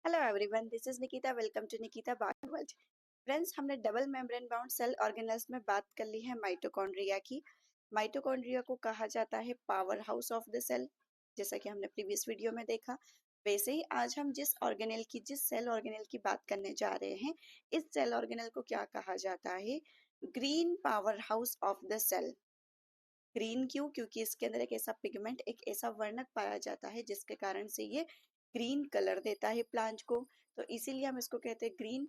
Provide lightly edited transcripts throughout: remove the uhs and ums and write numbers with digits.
Hello everyone, this is Nikita. Welcome to Nikita bio world. Friends, हमने double membrane bound cell organelles में बात कर ली है माइटोकॉन्ड्रिया की। माइटोकॉन्ड्रिया को कहा जाता है power house of the cell, जैसा कि हमने प्रीवियस वीडियो में देखा। वैसे ही आज हम जिस सेल ऑर्गेनेल की बात करने जा रहे हैं, इस सेल ऑर्गेनेल को क्या कहा जाता है? Green power house of the cell. Green क्यों? क्योंकि इसके अंदर एक ऐसा पिगमेंट, एक ऐसा वर्णक पाया जाता है जिसके कारण से ये ग्रीन कलर देता है प्लांट को। तो इसीलिए हम इसको कहते हैं ग्रीन।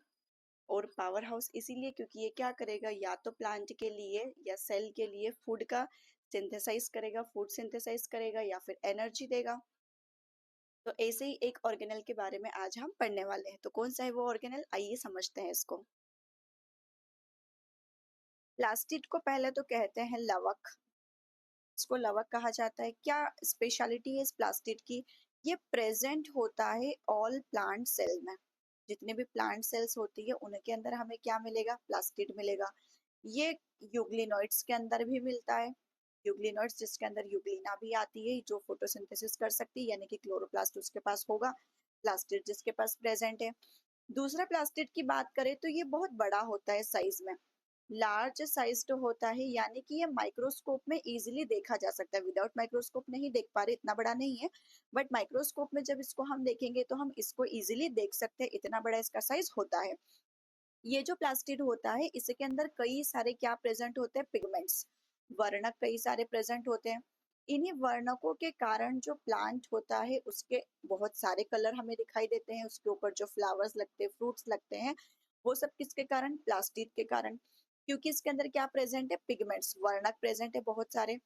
और पावर हाउस इसीलिए क्योंकि ये क्या करेगा, या तो प्लांट के लिए या सेल के लिए फूड का सिंथेसाइज करेगा, फूड सिंथेसाइज करेगा, या फिर एनर्जी देगा। तो ऐसे ही एक ऑर्गेनल के बारे में आज हम पढ़ने वाले हैं। तो कौन सा है वो ऑर्गेनल, आइए समझते हैं इसको। प्लास्टिड को पहले तो कहते हैं लवक। इसको लवक कहा जाता है। क्या स्पेशलिटी है इस प्लास्टिड की? ये प्रेजेंट होता है ऑल प्लांट सेल में। जितने भी प्लांट सेल्स होती है उनके अंदर हमें क्या मिलेगा? प्लास्टिड मिलेगा। ये यूग्लिनोइड्स के अंदर भी मिलता है। यूग्लिनोइड्स जिसके अंदर यूग्लिना भी आती है, जो फोटोसिंथेसिस कर सकती है, यानी कि क्लोरोप्लास्ट उसके पास होगा। प्लास्टिड जिसके पास प्रेजेंट है। दूसरा प्लास्टिड की बात करें तो ये बहुत बड़ा होता है साइज में। लार्ज साइज्ड होता है, यानी कि ये माइक्रोस्कोप में इजीली देखा जा सकता है। विदाउट माइक्रोस्कोप नहीं देख पा रहे, इतना बड़ा नहीं है। बट माइक्रोस्कोप में जब इसको हम देखेंगे तो हम इसको इजीली देख सकते हैं, इतना बड़ा इसका साइज होता है। ये जो प्लास्टिड होता है, इसके अंदर कई सारे क्या प्रेजेंट होते हैं? पिगमेंट्स, वर्णक कई सारे प्रेजेंट होते हैं। इन्हीं वर्णकों के कारण जो प्लांट होता है उसके बहुत सारे कलर हमें दिखाई देते हैं। उसके ऊपर जो फ्लावर्स लगते हैं, फ्रूट्स लगते हैं, वो सब किसके कारण? प्लास्टिड के कारण। क्योंकि इसके अंदर क्या प्रेजेंट है? पिगमेंट्स, वर्णक प्रेजेंट है बहुत सारे।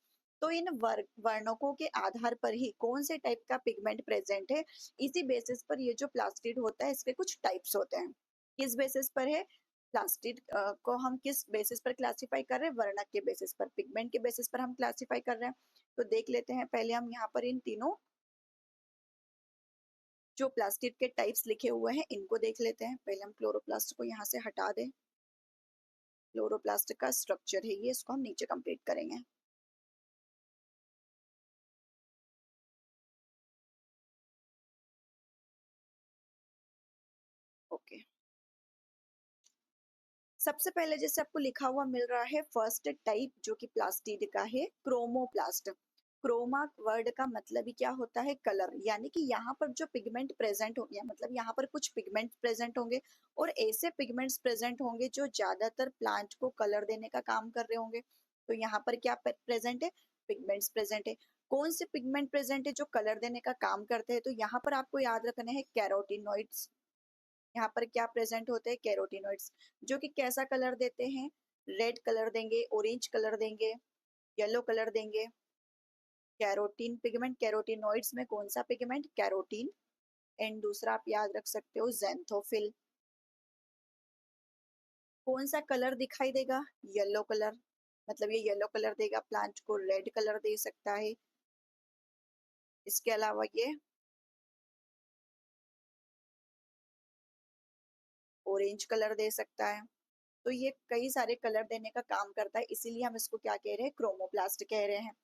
तो इन वर्णकों के आधार पर ही कौन से टाइप का पिगमेंट प्रेजेंट है, इसी बेसिस पर ये जो प्लास्टिड होता है इसके कुछ टाइप्स होते हैं। किस बेसिस पर है? प्लास्टिड को हम किस बेसिस पर क्लासिफाई कर रहे हैं? वर्णक के बेसिस पर, पिगमेंट के बेसिस पर हम क्लासिफाई कर रहे हैं। तो देख लेते हैं। पहले हम यहाँ पर इन तीनों जो प्लास्टिड के टाइप्स लिखे हुए हैं इनको देख लेते हैं। पहले हम क्लोरोप्लास्ट को यहाँ से हटा दें। क्लोरोप्लास्ट का स्ट्रक्चर है ये, इसको हम नीचे कंप्लीट करेंगे। ओके, सबसे पहले जैसे आपको लिखा हुआ मिल रहा है, फर्स्ट टाइप जो कि प्लास्टिड का है, क्रोमोप्लास्ट। क्रोमा वर्ड का मतलब ही क्या होता है? कलर। यानी कि यहाँ पर जो पिगमेंट प्रेजेंट होंगे, मतलब यहाँ पर कुछ पिगमेंट प्रेजेंट होंगे, और ऐसे पिगमेंट्स प्रेजेंट होंगे जो ज्यादातर प्लांट को कलर देने का काम कर रहे होंगे। तो यहाँ पर क्या प्रेजेंट है? पिगमेंट्स प्रेजेंट है। कौन से पिगमेंट प्रेजेंट है जो कलर देने का काम करते हैं? तो यहाँ पर आपको याद रखना है कैरोटीनॉइड्स। यहाँ पर क्या प्रेजेंट होते हैं? कैरोटीनॉइड्स, जो कि कैसा कलर देते हैं? रेड कलर देंगे, ऑरेंज कलर देंगे, येलो कलर देंगे। कैरोटीन पिगमेंट, कैरोटीनॉइड्स में कौन सा पिगमेंट? कैरोटीन। एंड दूसरा आप याद रख सकते हो ज़ैंथोफिल। कौन सा कलर दिखाई देगा? Yellow colour. मतलब ये येलो कलर देगा, प्लांट को रेड कलर दे सकता है। इसके अलावा ये ऑरेंज कलर दे सकता है। तो ये कई सारे कलर देने का काम करता है, इसीलिए हम इसको क्या कह रहे हैं? क्रोमोप्लास्ट कह रहे हैं।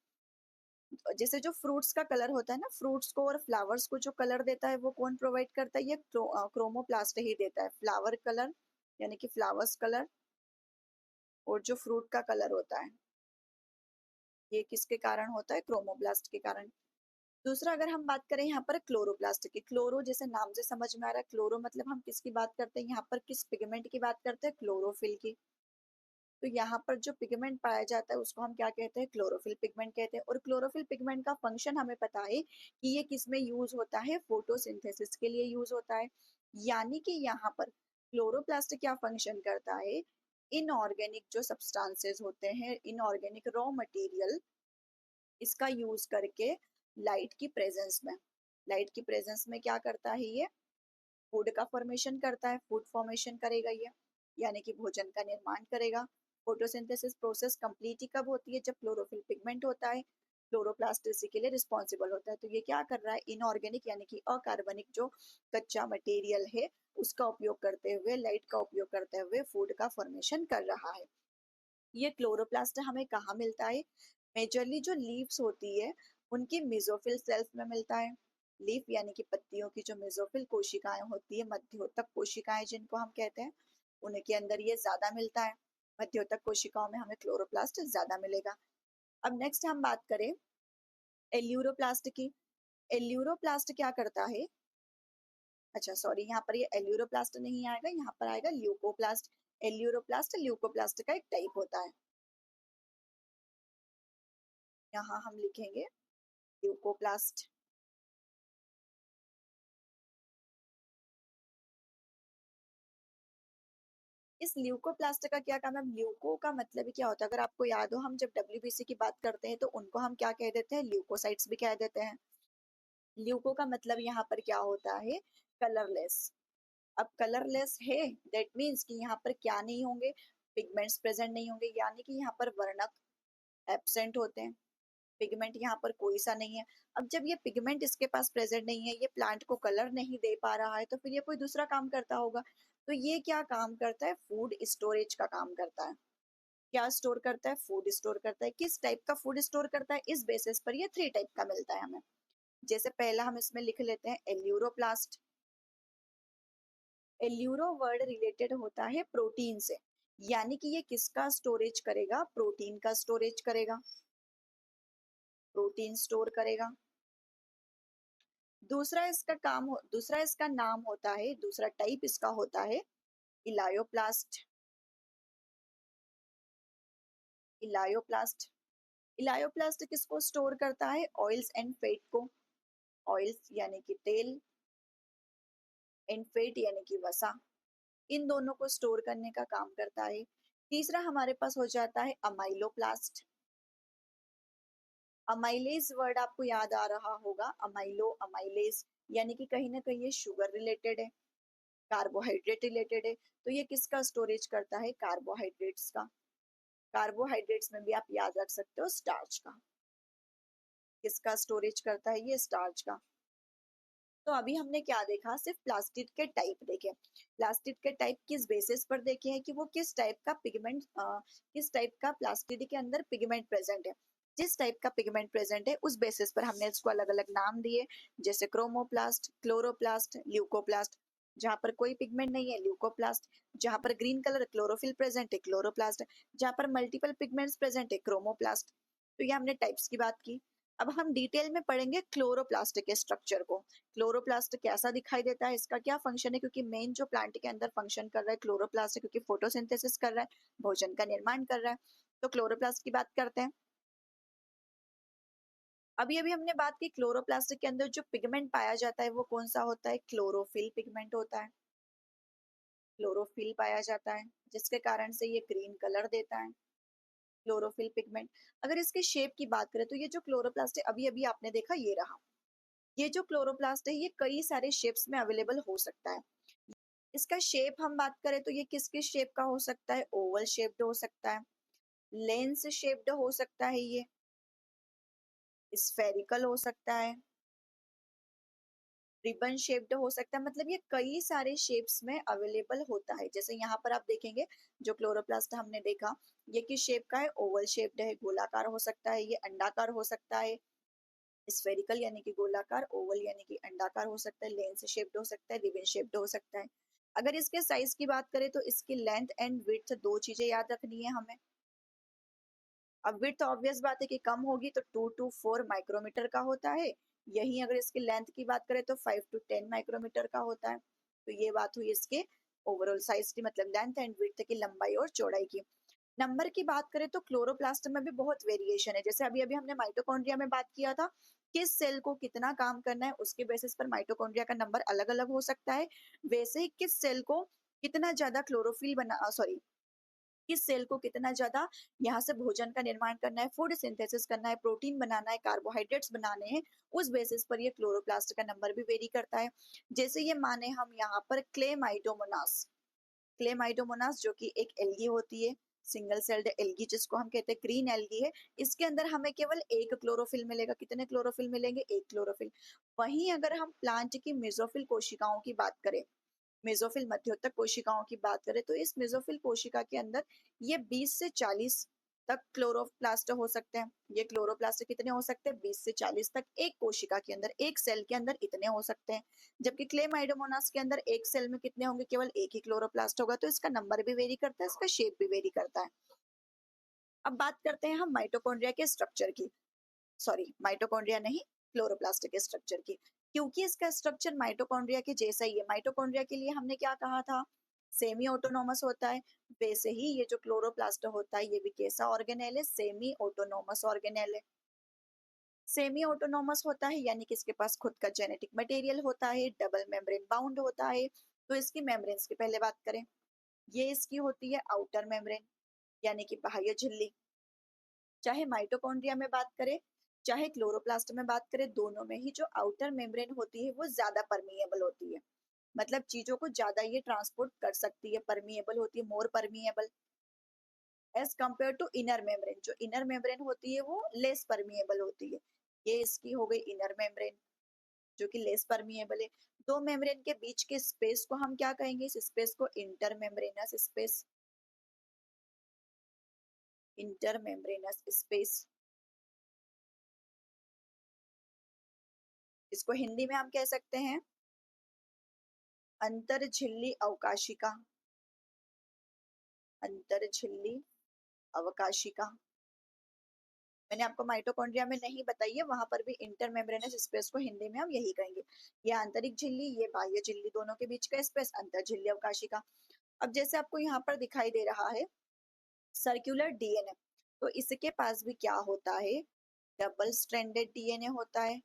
जैसे जो फ्रूट्स का कलर होता है ना, फ्रूट्स को और फ्लावर्स को जो कलर देता है वो कौन प्रोवाइड करता है? ये क्रोमोप्लास्ट ही देता है। फ्लावर कलर यानी कि फ्लावर्स कलर, और जो फ्रूट का कलर होता है ये किसके कारण होता है? क्रोमोप्लास्ट के कारण। दूसरा अगर हम बात करें यहाँ पर क्लोरोप्लास्ट की, क्लोरो जैसे नाम से समझ में आ रहा है, क्लोरो मतलब हम किसकी बात करते हैं? यहाँ पर किस पिगमेंट की बात करते हैं? क्लोरोफिल की। तो यहाँ पर जो पिगमेंट पाया जाता है उसको हम क्या कहते हैं? क्लोरोफिल पिगमेंट कहते हैं। और क्लोरोफिल पिगमेंट का फंक्शन हमें पता है कि ये किस में यूज होता है? फोटोसिंथेसिस के लिए यूज होता है। यानी कि यहाँ पर क्लोरोप्लास्ट क्या फंक्शन करता है? इनऑर्गेनिक जो सब्सटेंसेस होते हैं, इनऑर्गेनिक रॉ मटेरियल, इसका यूज करके लाइट की प्रेजेंस में, लाइट की प्रेजेंस में क्या करता है? ये फूड का फॉर्मेशन करता है। फूड फॉर्मेशन करेगा ये, यानी कि भोजन का निर्माण करेगा। फोटोसिंथेसिस प्रोसेस कंप्लीट ही कब होती है? जब क्लोरोफिल पिगमेंट होता है। क्लोरोप्लास्ट इसी के लिए रिस्पॉन्सिबल होता है। तो ये क्या कर रहा है? इनऑर्गेनिक यानी कि अकार्बनिक जो कच्चा मटेरियल है उसका उपयोग करते हुए, लाइट का उपयोग करते हुए फूड का फॉर्मेशन कर रहा है। ये क्लोरोप्लास्ट हमें कहाँ मिलता है? मेजरली जो लीव्स होती है उनकी मेसोफिल सेल्स में मिलता है। लीफ यानी कि पत्तियों की जो मेसोफिल कोशिकाएं होती है, मध्योतक कोशिकाएं जिनको हम कहते हैं, उनके अंदर ये ज्यादा मिलता है। मध्योतक कोशिकाओं में हमें क्लोरोप्लास्ट ज्यादा मिलेगा। अब नेक्स्ट हम बात करें एल्यूरोप्लास्ट की। एल्यूरोप्लास्ट क्या करता है, अच्छा सॉरी, यहाँ पर ये एल्यूरोप्लास्ट नहीं आएगा, यहाँ पर आएगा ल्यूकोप्लास्ट। एल्यूरोप्लास्ट ल्यूकोप्लास्ट का एक टाइप होता है। यहाँ हम लिखेंगे ल्यूकोप्लास्ट। इस ल्यूकोप्लास्ट का क्या काम है? ल्यूको का मतलब ही क्या होता है? अगर आपको याद हो, हम जब डब्ल्यूबीसी की बात करते हैं तो उनको हम क्या कह देते हैं? ल्यूकोसाइट्स भी कह देते हैं। ल्यूको का मतलब यहाँ पर क्या होता है? कलरलेस। अब कलरलेस है, दैट मीन्स कि यहाँ पर क्या नहीं होंगे? पिगमेंट्स प्रेजेंट नहीं होंगे, यानी कि यहाँ पर वर्णक एब्सेंट होते हैं। पिगमेंट यहाँ पर कोई सा नहीं है। अब जब ये पिगमेंट इसके पास प्रेजेंट नहीं है, ये प्लांट को कलर नहीं दे पा रहा है, तो फिर ये कोई दूसरा काम करता होगा। तो ये क्या काम करता है? फूड स्टोरेज का काम करता है। क्या स्टोर करता है? फूड स्टोर करता है। किस टाइप का फूड स्टोर करता है? इस बेसिस पर ये 3 टाइप का मिलता है हमें। जैसे पहला हम इसमें लिख लेते हैं एल्यूरोप्लास्ट। एल्यूरो वर्ड रिलेटेड होता है प्रोटीन से, यानी कि ये किसका स्टोरेज करेगा? प्रोटीन का स्टोरेज करेगा, प्रोटीन स्टोर करेगा। दूसरा इसका नाम होता है, दूसरा टाइप इसका होता है इलायोप्लास्ट। इलायोप्लास्ट इलायोप्लास्ट किसको स्टोर करता है? ऑयल्स एंड फैट को। ऑयल्स यानी कि तेल, एंड फैट यानी कि वसा, इन दोनों को स्टोर करने का काम करता है। तीसरा हमारे पास हो जाता है अमाइलोप्लास्ट। अमाइलेज वर्ड आपको याद आ रहा होगा, अमाइलो अमाइलेज, यानी कि कहीं ना कहीं ये शुगर रिलेटेड है, कार्बोहाइड्रेट रिलेटेड है। तो ये किसका स्टोरेज करता है? कार्बोहाइड्रेट्स का। कार्बोहाइड्रेट्स में भी आप याद रख सकते हो स्टार्च का। किसका स्टोरेज करता है? ये स्टार्च का। तो अभी हमने क्या देखा? सिर्फ प्लास्टिड के टाइप देखे। प्लास्टिड के टाइप किस बेसिस पर देखे हैं? कि वो किस टाइप का पिगमेंट, किस टाइप का प्लास्टिड के अंदर पिगमेंट प्रेजेंट है। जिस टाइप का पिगमेंट प्रेजेंट है उस बेसिस पर हमने इसको अलग अलग नाम दिए, जैसे क्रोमोप्लास्ट, क्लोरोप्लास्ट, ल्यूकोप्लास्ट। जहां पर कोई पिगमेंट नहीं है, ल्यूकोप्लास्ट। जहां पर ग्रीन कलर क्लोरोफिल प्रेजेंट है, क्लोरोप्लास्ट। जहां पर मल्टीपल पिगमेंट्स प्रेजेंट है, क्रोमोप्लास्ट। तो ये हमने टाइप्स की बात की। अब हम डिटेल में पढ़ेंगे क्लोरोप्लास्ट के स्ट्रक्चर को। क्लोरोप्लास्ट कैसा दिखाई देता है, इसका क्या फंक्शन है, क्योंकि मेन जो प्लांट के अंदर फंक्शन कर रहा है क्लोरोप्लास्ट है, क्योंकि फोटोसिंथेसिस कर रहा है, भोजन का निर्माण कर रहा है। तो क्लोरोप्लास्ट की बात करते हैं। अभी अभी हमने बात की क्लोरोप्लास्ट के अंदर जो पिगमेंट पाया जाता है वो कौन सा होता है? क्लोरोफिल पिगमेंट होता है। क्लोरोफिल पाया जाता है, जिसके कारण से ये ग्रीन कलर देता है, क्लोरोफिल पिगमेंट। अगर इसके शेप की बात करें तो ये जो क्लोरोप्लास्ट है, अभी अभी आपने देखा ये रहा, ये जो क्लोरोप्लास्ट है ये कई सारे शेप्स में अवेलेबल हो सकता है। इसका शेप हम बात करें तो ये किस किस शेप का हो सकता है? ओवल शेप्ड हो सकता है, लेंस शेप्ड हो सकता है, ये स्फेरिकल हो सकता है, रिबन शेप्ड हो सकता है। मतलब ये कई सारे शेप्स में अवेलेबल होता है। जैसे यहाँ पर आप देखेंगे जो क्लोरोप्लास्ट हमने देखा, ये किस शेप का है? ओवल शेप्ड है, गोलाकार हो सकता है, ये अंडाकार हो सकता है, स्फेरिकल यानी कि गोलाकार, ओवल यानी कि अंडाकार हो सकता है, लेंस शेप्ड हो सकता है, रिबन शेप्ड हो सकता है। अगर इसके साइज की बात करें तो इसकी लेंथ एंड विड्थ, दो चीजें याद रखनी है हमें। अब विड्थ ऑब्वियस बात है कि कम होगी तो 2 to 4 माइक्रोमीटर का होता है। यही अगर इसकी लेंथ की बात करें तो 5 to 10 माइक्रोमीटर का होता है। तो ये बात हुई इसके ओवरऑल साइज की, मतलब लेंथ एंड विड्थ की, लंबाई और चौड़ाई की। नंबर की बात करें तो क्लोरोप्लास्ट में भी बहुत वेरिएशन है। जैसे अभी अभी हमने माइटोकॉन्ड्रिया में बात किया था, किस सेल को कितना काम करना है उसके बेसिस पर माइटोकॉन्ड्रिया का नंबर अलग अलग हो सकता है। वैसे ही किस सेल को कितना ज्यादा क्लोरोफिल बना, सॉरी, किस सेल को कितना ज्यादा यहाँ से भोजन का निर्माण करना है, फूड सिंथेसिस करना है, प्रोटीन बनाना है, कार्बोहाइड्रेट्स बनाने हैं, उस बेसिस पर ये क्लोरोप्लास्ट का नंबर भी वेरी करता है। जैसे ये माने हम यहाँ पर क्लेमाइडोमोनास, क्लेमाइडोमोनास जो कि एक एल्गी होती है, सिंगल सेल्ड एल्गी जिसको हम कहते हैं, ग्रीन एल्गी है। इसके अंदर हमें केवल एक क्लोरोफिल मिलेगा। कितने क्लोरोफिल मिलेंगे? एक क्लोरोफिल। वहीं अगर हम प्लांट की मेसोफिल कोशिकाओं की बात करें, मेसोफिल मध्योतक कोशिकाओं की बात करें, तो इस मेसोफिल कोशिका के अंदर ये 20 से 40 तक क्लोरोप्लास्ट हो सकते हैं। ये क्लोरोप्लास्ट कितने हो सकते हैं? 20 से 40 तक एक कोशिका के अंदर, एक सेल के अंदर इतने हो सकते हैं। जबकि क्लेमाइडोमोनास के अंदर एक सेल में कितने होंगे? केवल एक ही क्लोरोप्लास्ट होगा। तो इसका नंबर भी वेरी करता है, इसका शेप भी वेरी करता है। अब बात करते हैं हम माइटोकॉन्ड्रिया के स्ट्रक्चर की। सॉरी, माइटोकॉन्ड्रिया नहीं, क्लोरोप्लास्ट के स्ट्रक्चर की। क्योंकि इसका स्ट्रक्चर माइटोकॉन्ड्रिया के जैसा ही है। माइटोकॉन्ड्रिया के लिए हमने क्या कहा था? सेमी ऑटोनोमस होता है। वैसे ही ये जो क्लोरोप्लास्ट होता है, ये भी कैसा ऑर्गेनेल है? सेमी ऑटोनोमस ऑर्गेनेल है। सेमी ऑटोनोमस होता है यानी कि इसके पास खुद का जेनेटिक मटेरियल होता है, डबल मेम्ब्रेन बाउंड होता है। तो इसकी मेम्ब्रेन्स की पहले बात करें। ये इसकी होती है आउटर मेम्ब्रेन, यानी कि बाह्य झिल्ली। चाहे माइटोकॉन्ड्रिया में बात करें, चाहे क्लोरोप्लास्ट में बात करें, दोनों में ही जो आउटर मेम्ब्रेन होती है वो ज्यादा परमिएबल होती है। मतलब चीजों को ज्यादा ये ट्रांसपोर्ट कर सकती है, परमिएबल होती है, more permeable as compare to inner membrane. जो इनर मेम्ब्रेन होती है वो लेस परमिएबल होती है। ये इसकी हो गई इनर मेम्ब्रेन, जो कि लेस परमिएबल है। दो मेम्ब्रेन के बीच के स्पेस को हम क्या कहेंगे? इस स्पेस को inter membranes space, inter membranes space. इसको हिंदी में हम कह सकते हैं अंतर झिल्ली अवकाशिका, अंतर झिल्ली अवकाशिका। मैंने आपको माइटोकॉन्ड्रिया में नहीं बताई है, वहां पर भी इंटर मेम्ब्रेनस स्पेस को हिंदी में हम यही कहेंगे। ये आंतरिक झिल्ली, ये बाह्य झिल्ली, दोनों के बीच का स्पेस अंतर झिल्ली अवकाशिका। अब जैसे आपको यहाँ पर दिखाई दे रहा है सर्कुलर डीएनए, तो इसके पास भी क्या होता है? डबल स्ट्रैंडेड डीएनए होता है।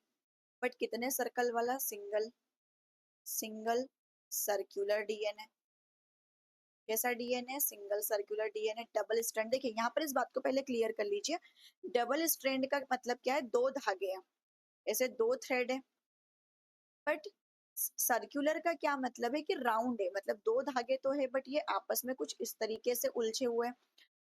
बट कितने सर्कल वाला? Single, single circular DNA. कैसा DNA? Single circular DNA, double strand. देखिए यहाँ पर इस बात को पहले क्लियर कर लीजिए। डबल स्ट्रैंड का मतलब क्या है? दो धागे हैं, ऐसे दो थ्रेड है। बट सर्कुलर का क्या मतलब है? कि राउंड है, मतलब दो धागे तो है बट ये आपस में कुछ इस तरीके से उलझे हुए हैं।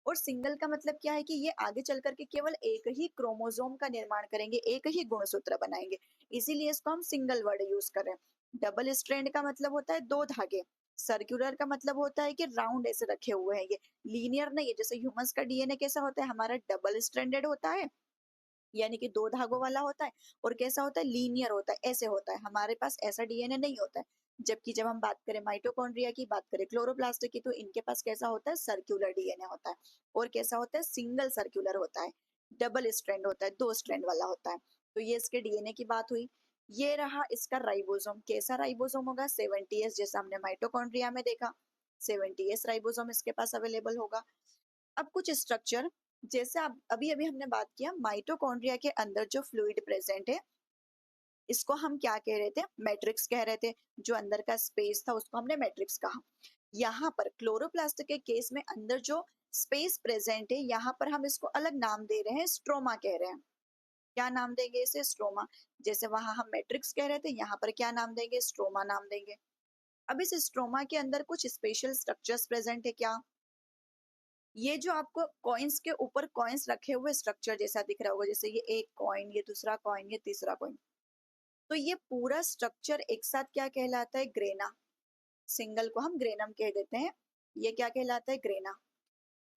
और सिंगल का मतलब क्या है? कि ये आगे चल करके केवल एक ही क्रोमोसोम का निर्माण करेंगे, एक ही गुणसूत्र बनाएंगे, इसीलिए इसको हम सिंगल वर्ड यूज कर रहे हैं। डबल स्ट्रैंड का मतलब होता है दो धागे। सर्कुलर का मतलब होता है कि राउंड ऐसे रखे हुए हैं, ये लीनियर नहीं है। जैसे ह्यूमंस का डीएनए कैसा होता है? हमारा डबल स्ट्रैंडेड होता है, यानी कि दो धागों वाला होता है। और कैसा होता है? लीनियर होता है, ऐसे होता है। हमारे पास ऐसा डीएनए नहीं होता है। जबकि जब हम बात करें माइटोकॉन्ड्रिया की, बात करें क्लोरोप्लास्ट की, तो इनके पास कैसा होता है? सर्कुलर डीएनए होता है। और कैसा होता है? सिंगल सर्कुलर होता है। डबल स्ट्रैंड होता है, दो स्ट्रैंड वाला होता है। तो ये इसके डीएनए की बात हुई। ये रहा इसका राइबोसोम। कैसा राइबोसोम होगा? 70S, जैसा हमने माइटोकॉन्ड्रिया में देखा। 70S राइबोसोम इसके पास अवेलेबल होगा। अब कुछ स्ट्रक्चर, जैसे अब अभी अभी हमने बात किया माइटोकॉन्ड्रिया के अंदर जो फ्लूइड प्रेजेंट है, इसको हम क्या कह रहे थे? मैट्रिक्स कह रहे थे। जो अंदर का स्पेस था उसको हमने मैट्रिक्स कहा। यहाँ पर क्लोरोप्लास्ट के केस में अंदर जो स्पेस प्रेजेंट है, यहाँ पर हम इसको अलग नाम दे रहे हैं, स्ट्रोमा कह रहे हैं। क्या नाम देंगे इसे? स्ट्रोमा। जैसे वहां हम मैट्रिक्स कह रहे थे, यहाँ पर क्या नाम देंगे? स्ट्रोमा नाम देंगे। अब इस स्ट्रोमा के अंदर कुछ स्पेशल स्ट्रक्चर्स प्रेजेंट है। क्या? ये जो आपको कॉइन्स के ऊपर कॉइन्स रखे हुए स्ट्रक्चर जैसा दिख रहा होगा, जैसे ये एक कॉइन, ये दूसरा कॉइन, ये तीसरा कॉइन, तो ये पूरा स्ट्रक्चर एक साथ क्या कहलाता है? ग्रेना। सिंगल को हम ग्रेनम कह देते हैं। ये क्या कहलाता है? ग्रेना।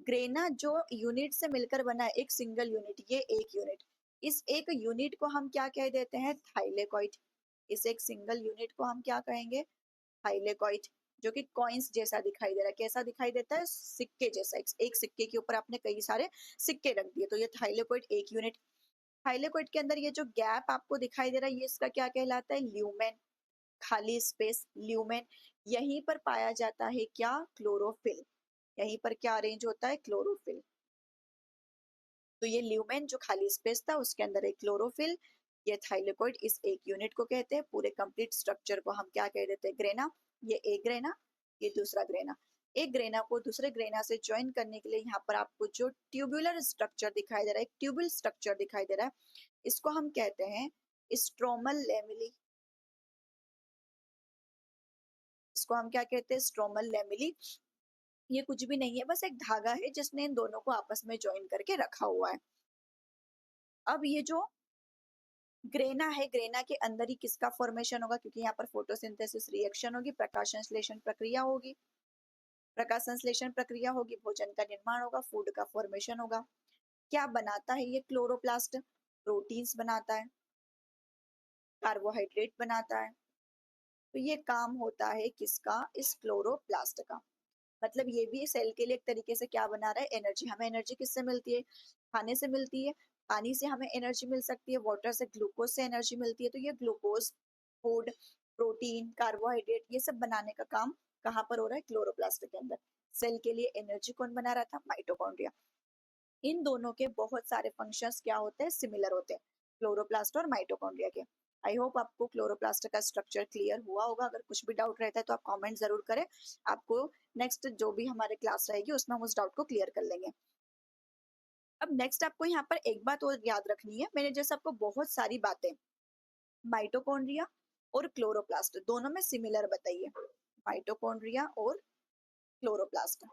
ग्रेना जो यूनिट से मिलकर बना है, एक सिंगल यूनिट, ये एक यूनिट। इस एक यूनिट को हम क्या कह देते हैं? थाइलेकॉइड। इस एक सिंगल यूनिट को हम क्या कहेंगे? थाइलेकॉइड। जो कि कॉइन्स जैसा दिखाई दे रहा है। कैसा दिखाई देता है? सिक्के जैसा। एक सिक्के के ऊपर आपने कई सारे सिक्के रख दिए, तो ये थाइलेकॉइड एक यूनिट। थाइलेकॉइड के अंदर ये जो गैप आपको दिखाई दे रहा है, ये इसका क्या कहलाता है? ल्यूमेन, खाली स्पेस, ल्यूमेन। यहीं पर पाया जाता है क्या? क्लोरोफिल। यहीं पर क्या अरेंज होता है? क्लोरोफिल। तो ये ल्यूमेन जो खाली स्पेस था उसके अंदर एक क्लोरोफिल। ये थाइलेकॉइड, इस एक यूनिट को कहते हैं। पूरे कंप्लीट स्ट्रक्चर को हम क्या कह देते हैं? ग्रेना। ये एक ग्रेना, ये दूसरा ग्रेना। एक ग्रेना को दूसरे ग्रेना से ज्वाइन करने के लिए यहाँ पर आपको जो ट्यूबुलर स्ट्रक्चर दिखाई दे रहा है, एक ट्यूबुल स्ट्रक्चर दिखाई दे रहा है, इसको हम कहते हैं स्ट्रोमल लेमिली। इसको हम क्या कहते हैं? Stromal lamellae. ये कुछ भी नहीं है, बस एक धागा है जिसने इन दोनों को आपस में ज्वाइन करके रखा हुआ है। अब ये जो ग्रेना है, ग्रेना के अंदर ही किसका फॉर्मेशन होगा? क्योंकि यहाँ पर फोटोसिंथेसिस रिएक्शन होगी, प्रकाश संश्लेषण प्रक्रिया होगी। प्रकाश संश्लेषण प्रक्रिया होगी, भोजन का निर्माण होगा, फूड का फॉर्मेशन होगा। क्या बनाता है ये क्लोरोप्लास्ट? प्रोटीन्स बनाता है, कार्बोहाइड्रेट बनाता है। तो ये काम होता है किसका? इस क्लोरोप्लास्ट का। मतलब ये भी सेल के लिए एक तरीके से क्या बना रहा है? एनर्जी। हमें एनर्जी किससे मिलती है? खाने से मिलती है। पानी से हमें एनर्जी मिल सकती है, वाटर से, ग्लूकोज से एनर्जी मिलती है। तो ये ग्लूकोज, फूड, प्रोटीन, कार्बोहाइड्रेट, ये सब बनाने का काम कहाँ पर हो रहा है? क्लोरोप्लास्ट के अंदर। सेल के लिए एनर्जी कौन बना रहा था? माइटोकॉन्ड्रिया। इन दोनों के बहुत सारे फंक्शंस क्या होते हैं? सिमिलर होते हैं, क्लोरोप्लास्ट और माइटोकॉन्ड्रिया के। आई होप आपको क्लोरोप्लास्ट का स्ट्रक्चर क्लियर हुआ होगा। अगर कुछ भी डाउट रहता है तो आप कमेंट जरूर करें। आपको नेक्स्ट जो भी हमारे क्लास रहेगी उसमें हम उस डाउट को क्लियर कर लेंगे। अब नेक्स्ट आपको यहाँ पर एक बात और याद रखनी है। मैंने जैसे आपको बहुत सारी बातें माइटोकॉन्ड्रिया और क्लोरोप्लास्ट दोनों में सिमिलर बताई है, माइटोकॉन्ड्रिया और क्लोरोप्लास्ट,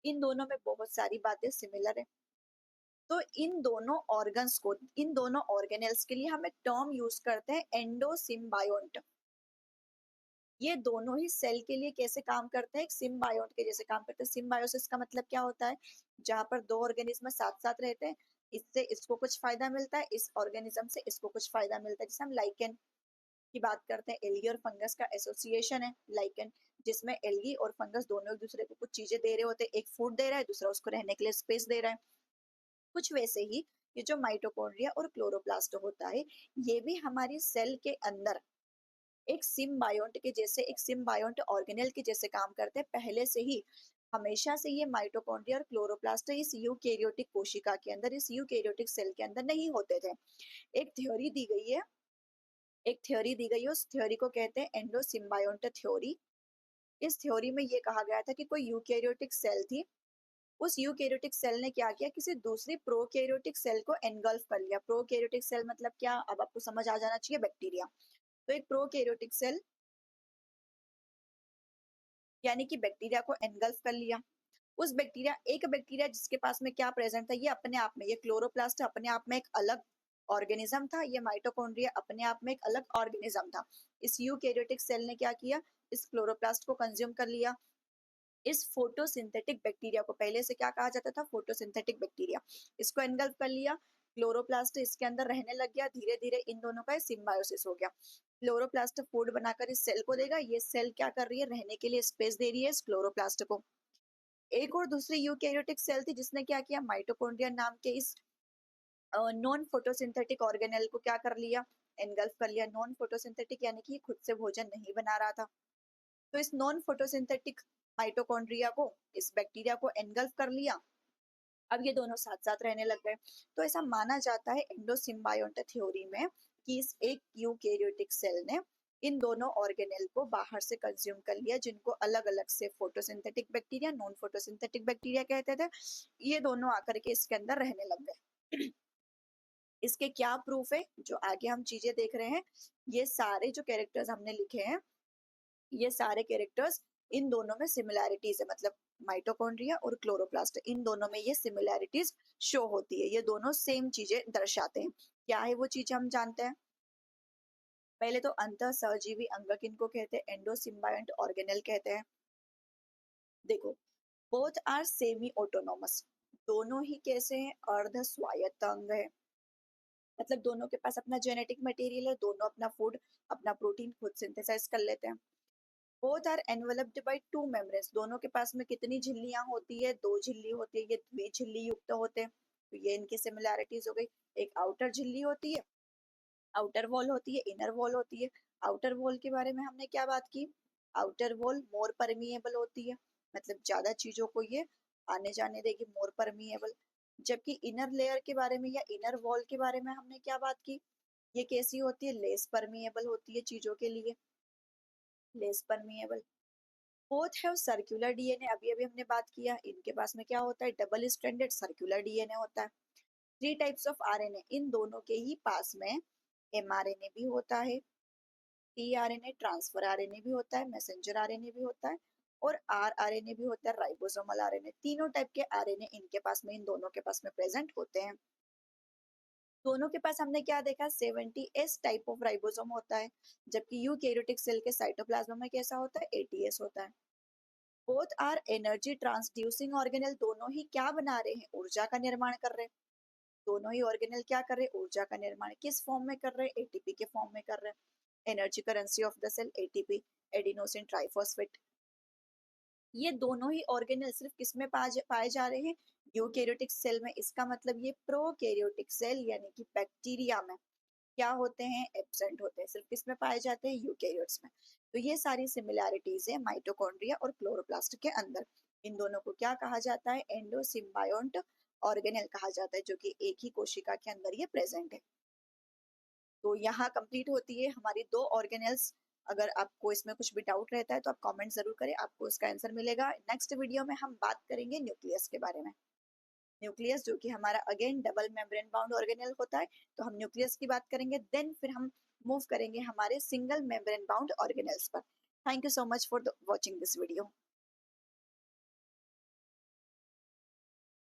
इन दोनों में बहुत सारी बातें सिमिलर है। तो इन दोनों ऑर्गन्स को, इन दोनों ऑर्गेनेल्स के लिए हम एक टर्म यूज करते हैं, एंडोसिम्बायोन्ट। ये दोनों ही सेल के लिए कैसे काम करते हैं? एक सिम्बायोट के जैसे काम करते हैं। सिम्बायोसिस का मतलब क्या होता है? जहां पर दो ऑर्गेनिज्म साथ साथ रहते हैं, इससे इसको कुछ फायदा मिलता है, इस ऑर्गेनिज्म से इसको कुछ फायदा मिलता है। जैसे हम लाइकेन की बात करते हैं, एल्गी और फंगस का एसोसिएशन है लाइकेन, जिसमें एल्गी और फंगस दोनों एक दूसरे को कुछ चीजें दे रहे होते हैं। एक फूड दे रहा है, दूसरा उसको रहने के लिए स्पेस दे रहा है। कुछ वैसे ही ये जो माइटोकॉन्ड्रिया और क्लोरोप्लास्ट होता है, ये भी हमारी सेल के अंदर एक सिम्बायोट के जैसे, एक सिम्बायोट ऑर्गेनेल के जैसे काम करते हैं पहले से ही। हमेशा से ये माइटोकॉन्ड्रिया और क्लोरोप्लास्ट इस यूकेरियोटिक कोशिका के अंदर, इस यूकेरियोटिक सेल के अंदर नहीं होते थे। एक थ्योरी दी गई है, एक थ्योरी दी गई है, उस थ्योरी को कहते हैं एंडोसिम्बायोट थ्योरी। इस थ्योरी में ये कहा गया था कि कोई यूकेरियोटिक सेल थी, उस यूकेरियोटिक सेल ने क्या किया? किसी दूसरी प्रोकैरियोटिक सेल को एनगल्फ कर लिया। प्रोकैरियोटिक सेल मतलब क्या? अब आपको समझ आ जाना चाहिए, बैक्टीरिया। तो एक प्रोकैरियोटिक सेल यानी कि बैक्टीरिया को एनगल्फ कर लिया। उस बैक्टीरिया, एक बैक्टीरिया जिसके पास में क्या प्रेजेंट था? ये अपने आप में, ये क्लोरोप्लास्ट अपने आप में एक अलग ऑर्गेनिज्म था, ये माइटोकॉन्ड्रिया अपने आप में एक अलग ऑर्गेनिज्म था। इस यूकेरियोटिक सेल ने क्या किया? इस क्लोरोप्लास्ट को कंज्यूम कर लिया। इस फोटोसिंथेटिक बैक्टीरिया को, पहले से क्या कहा जाता था? फोटोसिंथेटिक बैक्टीरिया, इसको एनगल्फ कर लिया। क्लोरोप्लास्ट इसके अंदर रहने लग गया। धीरे धीरे इन दोनों का सिम्बायोसिस हो गया। क्लोरोप्लास्ट फूड बनाकर इस सेल को देगा, ये सेल क्या कर रही है? रहने के लिए स्पेस दे रही है इस क्लोरोप्लास्ट को। एक और दूसरी यूकेरियोटिक सेल थी जिसने क्या किया? माइटोकॉन्ड्रिया नाम के इस नॉन फोटोसिंथेटिक ऑर्गेनेल को क्या कर लिया? एनगल्फ कर लिया। नॉन फोटोसिंथेटिक यानी कि खुद से भोजन नहीं बना रहा था। तो इस नॉन फोटोसिंथेटिक माइटोकॉन्ड्रिया को, इस बैक्टीरिया को एनगल्फ कर लिया। अब ये दोनों साथ साथ रहने लग गए। तो ऐसा माना जाता है एंडोसिम्बायोट थ्योरी में कि इस एक यूकेरियोटिक सेल ने इन दोनों ऑर्गेनेल को बाहर से कंज्यूम कर लिया, जिनको अलग अलग से photosynthetic bacteria, non photosynthetic bacteria कहते थे। ये दोनों आकर के इसके अंदर रहने लग गए। इसके क्या प्रूफ है? जो आगे हम चीजें देख रहे हैं, ये सारे जो कैरेक्टर्स हमने लिखे हैं, ये सारे कैरेक्टर्स, इन दोनों में सिमिलैरिटीज है। मतलब माइटोकॉन्ड्रिया और क्लोरोप्लास्ट, इन दोनों में ये सिमिलैरिटीज शो होती है। ये दोनों सेम चीजें दर्शाते हैं। क्या है वो चीज? हम जानते हैं। पहले तो अंतः सहजीवी अंग किनको कहते हैं? एंडोसिम्बायोट ऑर्गेनेल कहते हैं। देखो, बोथ आर सेमी ऑटोनोमस, दोनों ही कैसे हैं? अर्ध स्वायत्त अंग है। मतलब दोनों के पास अपना जेनेटिक मटेरियल है, दोनों अपना फूड, अपना प्रोटीन खुद सिंथेसाइज कर लेते हैं। Both are enveloped by two membranes, दोनों के पास में कितनी झिल्लियां होती है? दो झिल्ली होती है, ये द्विझिल्ली युक्त होते हैं। तो ये इनकी सिमिलैरिटीज हो गई। एक आउटर झिल्ली होती है, आउटर वॉल होती है, इनर वॉल होती है। आउटर वॉल के बारे में हमने क्या बात की? आउटर वॉल मोर परमिएबल होती है, मतलब ज्यादा चीजों को ये आने जाने देगी, मोर परमिएबल। जबकि इनर लेयर के बारे में या इनर वॉल के बारे में हमने क्या बात की? ये कैसी होती है? लेस परमिएबल होती है चीजों के लिए, less permeable. Both have circular DNA, अभी अभी हमने बात किया। इनके पास में क्या होता है? डबल स्ट्रैंडेड सर्कुलर डीएनए होता है। थ्री टाइप्स ऑफ आरएनए, इन दोनों के ही पास में एमआरएनए भी होता है, टीआरएनए ट्रांसफर आरएनए भी होता है, मैसेंजर आरएनए भी होता है, और आरआरएनए भी होता है, राइबोसोमल आरएनए। तीनों टाइप के आरएनए इनके पास में, इन दोनों के पास में प्रेजेंट होते हैं। दोनों के पास हमने क्या देखा? 70s टाइप ऑफ राइबोसोम होता है, जबकि यूकेरियोटिक सेल के साइटोप्लाज्म में कैसा होता है? 80s होता है। Both are energy transducing organelle, दोनों ही क्या बना रहे हैं, ऊर्जा का निर्माण कर रहे हैं। दोनों ही ऑर्गेनल क्या कर रहे हैं, ऊर्जा का निर्माण किस फॉर्म में कर रहे हैं, एटीपी के फॉर्म में कर रहे हैं। Energy currency of the cell ATP, adenosine triphosphate. ये दोनों ही ऑर्गेनल सिर्फ किस में पाए जा रहे हैं, यूकेरियोटिक सेल में। इसका मतलब ये प्रोकैरियोटिक सेल यानी कि बैक्टीरिया में क्या होते हैं, एब्सेंट होते हैं। सिर्फ किस में पाए जाते हैं, यूकेरियोट्स में। तो ये सारी सिमिलैरिटीज है माइटोकॉन्ड्रिया और क्लोरोप्लास्ट के अंदर। इन दोनों को क्या कहा जाता है, एंडोसिम्बायोन्ट ऑर्गेनल कहा जाता है, जो कि एक ही कोशिका के अंदर ये प्रेजेंट है। तो यहाँ कंप्लीट होती है हमारी दो ऑर्गेनल्स। अगर आपको इसमें कुछ भी डाउट रहता है तो आप कमेंट जरूर करें, आपको इसका आंसर मिलेगा। नेक्स्ट वीडियो में हम बात करेंगे न्यूक्लियस के बारे में। न्यूक्लियस जो कि हमारा again double membrane bound organelle होता है, तो हम न्यूक्लियस की बात करेंगे, देन फिर हम मूव करेंगे हमारे सिंगल मेम्ब्रेन बाउंड ऑर्गेनल्स पर। Thank you so much for watching this video.